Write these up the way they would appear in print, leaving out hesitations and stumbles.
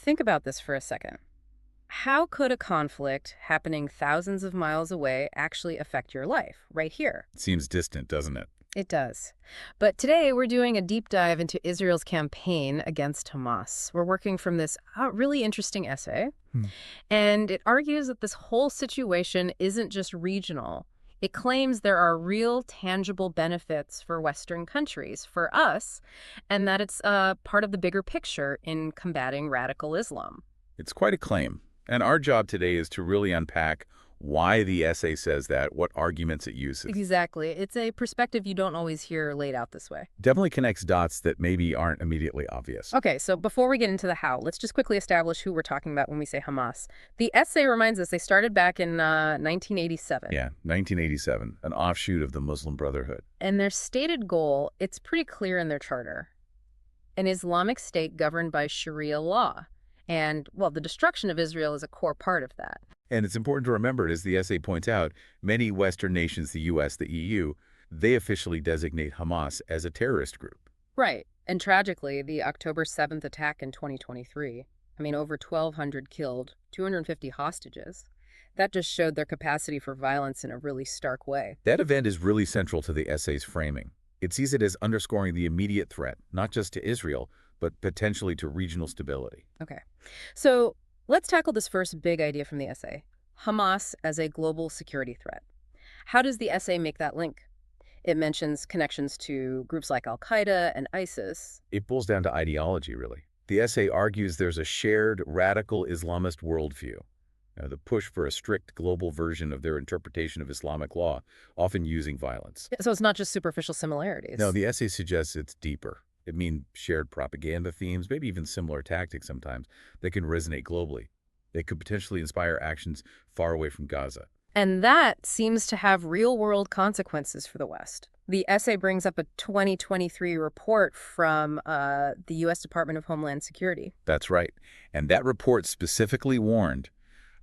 Think about this for a second. How could a conflict happening thousands of miles away actually affect your life right here? Seems distant, doesn't it? It does. But today we're doing a deep dive into Israel's campaign against Hamas. We're working from this really interesting essay, Hmm. and it argues that this whole situation isn't just regional. It claims there are real, tangible benefits for Western countries, for us, and that it's part of the bigger picture in combating radical Islam. It's quite a claim. And our job today is to really unpack why the essay says that, what arguments it uses. Exactly. It's a perspective you don't always hear laid out this way. Definitely connects dots that maybe aren't immediately obvious. Okay, so before we get into the how, let's just quickly establish who we're talking about when we say Hamas. The essay reminds us they started back in 1987. Yeah, 1987, an offshoot of the Muslim Brotherhood. And their stated goal, it's pretty clear in their charter. An Islamic state governed by Sharia law. And, well, the destruction of Israel is a core part of that. And it's important to remember, as the essay points out, many Western nations, the U.S., the EU, they officially designate Hamas as a terrorist group. Right. And tragically, the October 7th attack in 2023, over 1,200 killed, 250 hostages. That just showed their capacity for violence in a really stark way. That event is really central to the essay's framing. It sees it as underscoring the immediate threat, not just to Israel, but potentially to regional stability. Okay. So let's tackle this first big idea from the essay, Hamas as a global security threat. How does the essay make that link? It mentions connections to groups like al-Qaeda and ISIS. It boils down to ideology, really. The essay argues there's a shared radical Islamist worldview, the push for a strict global version of their interpretation of Islamic law, often using violence. So it's not just superficial similarities. No, the essay suggests it's deeper. It means shared propaganda themes, maybe even similar tactics sometimes, that can resonate globally. They could potentially inspire actions far away from Gaza. And that seems to have real-world consequences for the West. The essay brings up a 2023 report from the U.S. Department of Homeland Security. That's right. And that report specifically warned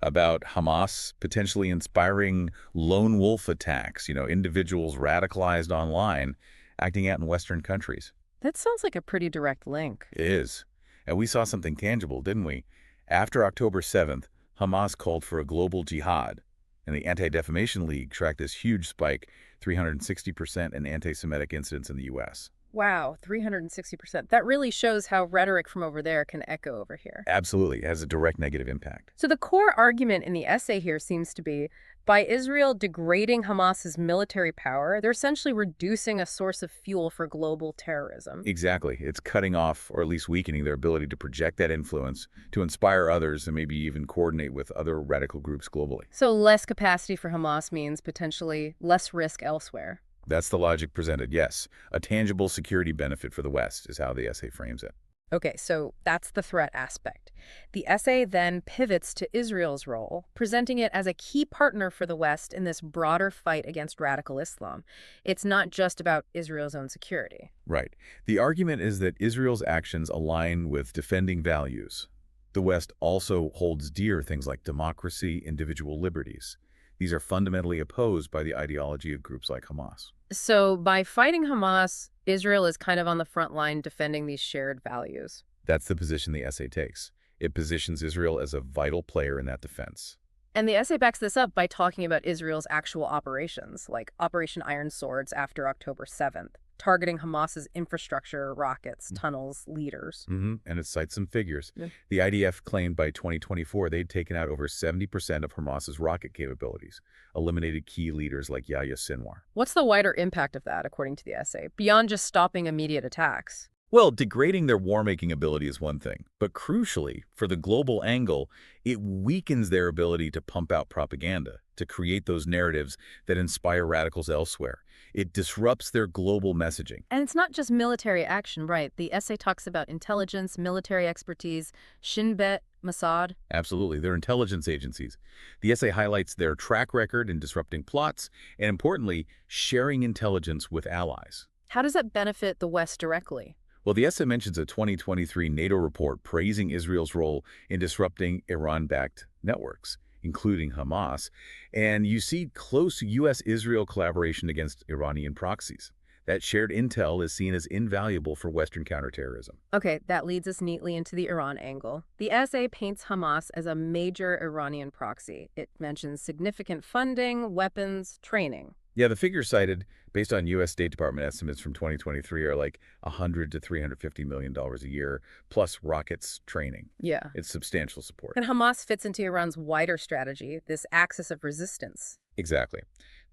about Hamas potentially inspiring lone wolf attacks, individuals radicalized online acting out in Western countries. That sounds like a pretty direct link. It is. And we saw something tangible, didn't we? After October 7th, Hamas called for a global jihad, and the Anti-Defamation League tracked this huge spike, 360% in anti-Semitic incidents in the U.S. Wow, 360%. That really shows how rhetoric from over there can echo over here. Absolutely. It has a direct negative impact. So the core argument in the essay here seems to be, by Israel degrading Hamas's military power, they're essentially reducing a source of fuel for global terrorism. Exactly. It's cutting off, or at least weakening, their ability to project that influence, to inspire others, and maybe even coordinate with other radical groups globally. So less capacity for Hamas means potentially less risk elsewhere. That's the logic presented, yes. A tangible security benefit for the West is how the essay frames it. Okay, so that's the threat aspect. The essay then pivots to Israel's role, presenting it as a key partner for the West in this broader fight against radical Islam. It's not just about Israel's own security. Right. The argument is that Israel's actions align with defending values. The West also holds dear things like democracy, individual liberties. These are fundamentally opposed by the ideology of groups like Hamas. So by fighting Hamas, Israel is kind of on the front line defending these shared values. That's the position the essay takes. It positions Israel as a vital player in that defense. And the essay backs this up by talking about Israel's actual operations, like Operation Iron Swords after October 7th, targeting Hamas's infrastructure, rockets, tunnels, leaders. And it cites some figures. Yeah. The IDF claimed by 2024 they'd taken out over 70% of Hamas's rocket capabilities, eliminated key leaders like Yahya Sinwar. What's the wider impact of that, according to the essay, beyond just stopping immediate attacks? Well, degrading their war-making ability is one thing, but crucially, for the global angle, it weakens their ability to pump out propaganda, to create those narratives that inspire radicals elsewhere. It disrupts their global messaging. And it's not just military action, right? The essay talks about intelligence, military expertise, Shin Bet, Mossad. Absolutely, they're intelligence agencies. The essay highlights their track record in disrupting plots, and importantly, sharing intelligence with allies. How does that benefit the West directly? Well, the essay mentions a 2023 NATO report praising Israel's role in disrupting Iran-backed networks, including Hamas, and you see close U.S.-Israel collaboration against Iranian proxies. That shared intel is seen as invaluable for Western counterterrorism. Okay, that leads us neatly into the Iran angle. The essay paints Hamas as a major Iranian proxy. It mentions significant funding, weapons, training. Yeah, the figures cited, based on U.S. State Department estimates from 2023, are like $100 to $350 million a year, plus rockets training. Yeah. It's substantial support. And Hamas fits into Iran's wider strategy, this axis of resistance. Exactly.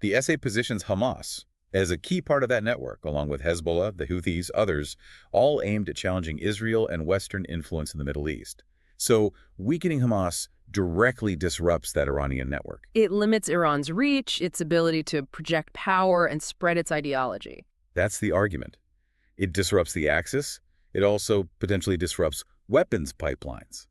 The essay positions Hamas as a key part of that network, along with Hezbollah, the Houthis, others, all aimed at challenging Israel and Western influence in the Middle East. So weakening Hamas directly disrupts that Iranian network. It limits Iran's reach, its ability to project power and spread its ideology. That's the argument. It disrupts the axis. It also potentially disrupts weapons pipelines.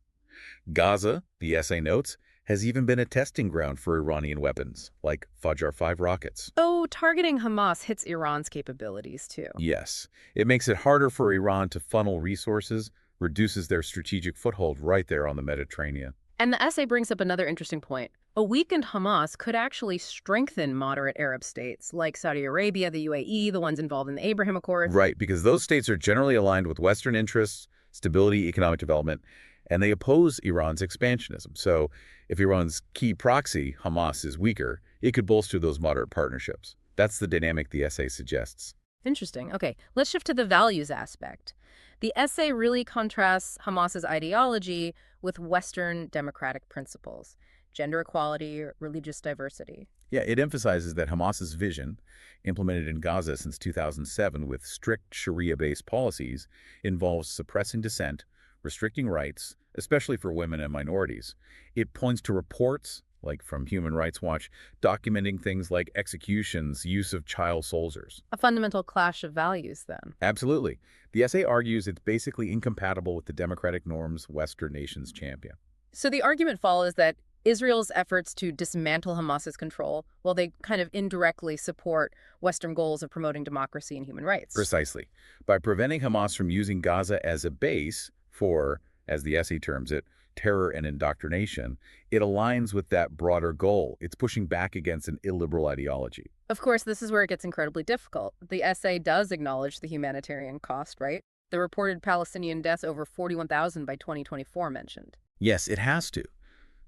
Gaza, the essay notes, has even been a testing ground for Iranian weapons, like Fajar 5 rockets. Oh, targeting Hamas hits Iran's capabilities, too. Yes, it makes it harder for Iran to funnel resources, reduces their strategic foothold right there on the Mediterranean. And the essay brings up another interesting point. A weakened Hamas could actually strengthen moderate Arab states like Saudi Arabia, the UAE, the ones involved in the Abraham Accords. Right, because those states are generally aligned with Western interests, stability, economic development, and they oppose Iran's expansionism. So if Iran's key proxy, Hamas, is weaker, it could bolster those moderate partnerships. That's the dynamic the essay suggests. Interesting. Okay, let's shift to the values aspect. The essay really contrasts Hamas's ideology with Western democratic principles, gender equality, religious diversity. Yeah, it emphasizes that Hamas's vision, implemented in Gaza since 2007 with strict Sharia-based policies, involves suppressing dissent, restricting rights, especially for women and minorities. It points to reports, like from Human Rights Watch, documenting things like executions, use of child soldiers. A fundamental clash of values, then. Absolutely. The essay argues it's basically incompatible with the democratic norms Western nations champion. So the argument follows that Israel's efforts to dismantle Hamas's control, well, they kind of indirectly support Western goals of promoting democracy and human rights. Precisely. By preventing Hamas from using Gaza as a base for, as the essay terms it, terror and indoctrination, it aligns with that broader goal. It's pushing back against an illiberal ideology. Of course, this is where it gets incredibly difficult. The essay does acknowledge the humanitarian cost, right? The reported Palestinian deaths over 41,000 by 2024 mentioned. Yes, it has to.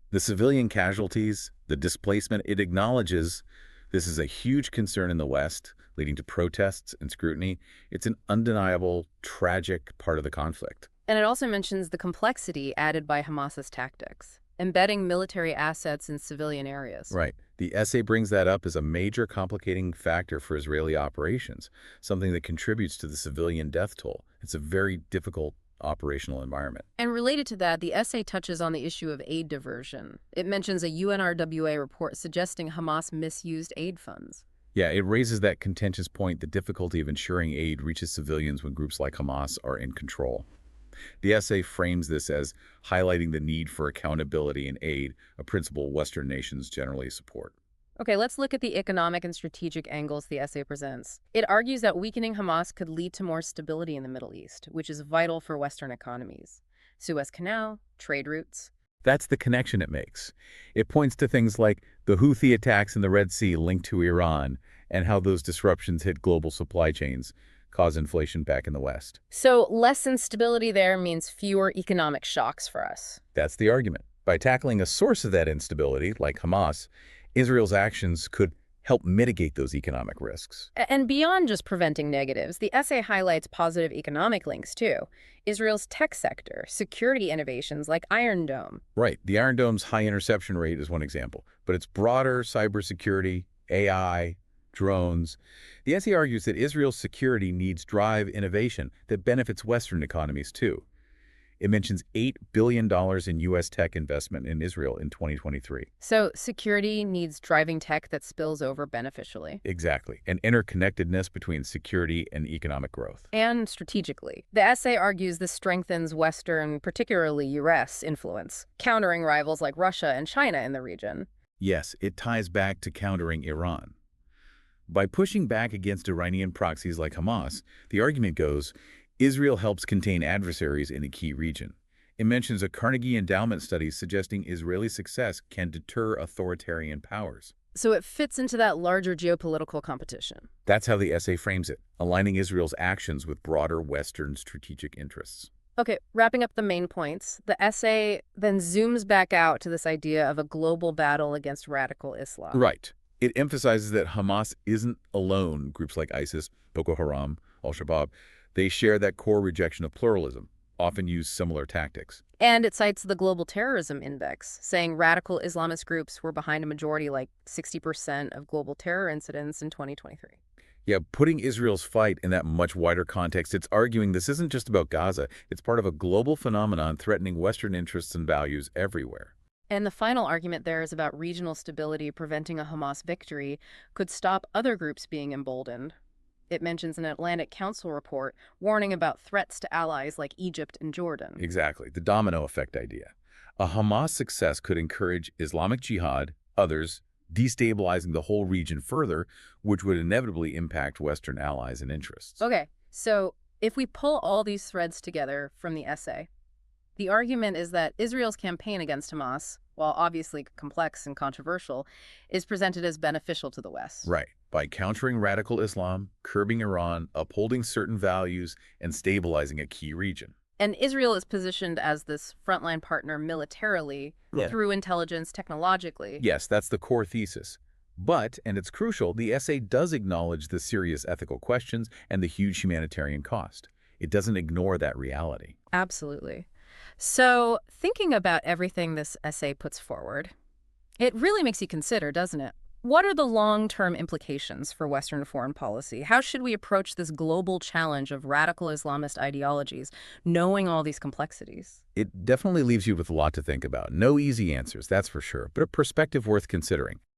The civilian casualties, the displacement, it acknowledges this is a huge concern in the West, leading to protests and scrutiny. It's an undeniable, tragic part of the conflict. And it also mentions the complexity added by Hamas's tactics, embedding military assets in civilian areas. Right. The essay brings that up as a major complicating factor for Israeli operations, something that contributes to the civilian death toll. It's a very difficult operational environment. And related to that, the essay touches on the issue of aid diversion. It mentions a UNRWA report suggesting Hamas misused aid funds. Yeah, it raises that contentious point, the difficulty of ensuring aid reaches civilians when groups like Hamas are in control. The essay frames this as highlighting the need for accountability in aid, a principle Western nations generally support. Okay, let's look at the economic and strategic angles the essay presents. It argues that weakening Hamas could lead to more stability in the Middle East, which is vital for Western economies. Suez Canal, trade routes. That's the connection it makes. It points to things like the Houthi attacks in the Red Sea linked to Iran and how those disruptions hit global supply chains, cause inflation back in the West. So less instability there means fewer economic shocks for us. That's the argument. By tackling a source of that instability, like Hamas, Israel's actions could help mitigate those economic risks. And beyond just preventing negatives, the essay highlights positive economic links too. Israel's tech sector, security innovations like Iron Dome. Right. The Iron Dome's high interception rate is one example, but it's broader cybersecurity, AI, drones. The essay argues that Israel's security needs drive innovation that benefits Western economies too. It mentions $8 billion in U.S. tech investment in Israel in 2023. So security needs driving tech that spills over beneficially. Exactly. An interconnectedness between security and economic growth. And strategically. The essay argues this strengthens Western, particularly U.S., influence, countering rivals like Russia and China in the region. Yes, it ties back to countering Iran. By pushing back against Iranian proxies like Hamas, the argument goes, Israel helps contain adversaries in a key region. It mentions a Carnegie Endowment study suggesting Israeli success can deter authoritarian powers. So it fits into that larger geopolitical competition. That's how the essay frames it, aligning Israel's actions with broader Western strategic interests. Okay, wrapping up the main points, the essay then zooms back out to this idea of a global battle against radical Islam. Right. It emphasizes that Hamas isn't alone. Groups like ISIS, Boko Haram, Al-Shabaab, they share that core rejection of pluralism, often use similar tactics. And it cites the Global Terrorism Index, saying radical Islamist groups were behind a majority, like 60% of global terror incidents in 2023. Yeah, putting Israel's fight in that much wider context, it's arguing this isn't just about Gaza. It's part of a global phenomenon threatening Western interests and values everywhere. And the final argument there is about regional stability preventing a Hamas victory could stop other groups being emboldened. It mentions an Atlantic Council report warning about threats to allies like Egypt and Jordan. Exactly, the domino effect idea. A Hamas success could encourage Islamic Jihad, others, destabilizing the whole region further, which would inevitably impact Western allies and interests. Okay, so if we pull all these threads together from the essay, the argument is that Israel's campaign against Hamas, while obviously complex and controversial, is presented as beneficial to the West. Right. By countering radical Islam, curbing Iran, upholding certain values, and stabilizing a key region. And Israel is positioned as this frontline partner militarily, Yeah. through intelligence, technologically. Yes, that's the core thesis. But, and it's crucial, the essay does acknowledge the serious ethical questions and the huge humanitarian cost. It doesn't ignore that reality. Absolutely. So, thinking about everything this essay puts forward, it really makes you consider, doesn't it? What are the long-term implications for Western foreign policy? How should we approach this global challenge of radical Islamist ideologies, knowing all these complexities? It definitely leaves you with a lot to think about. No easy answers, that's for sure, but a perspective worth considering.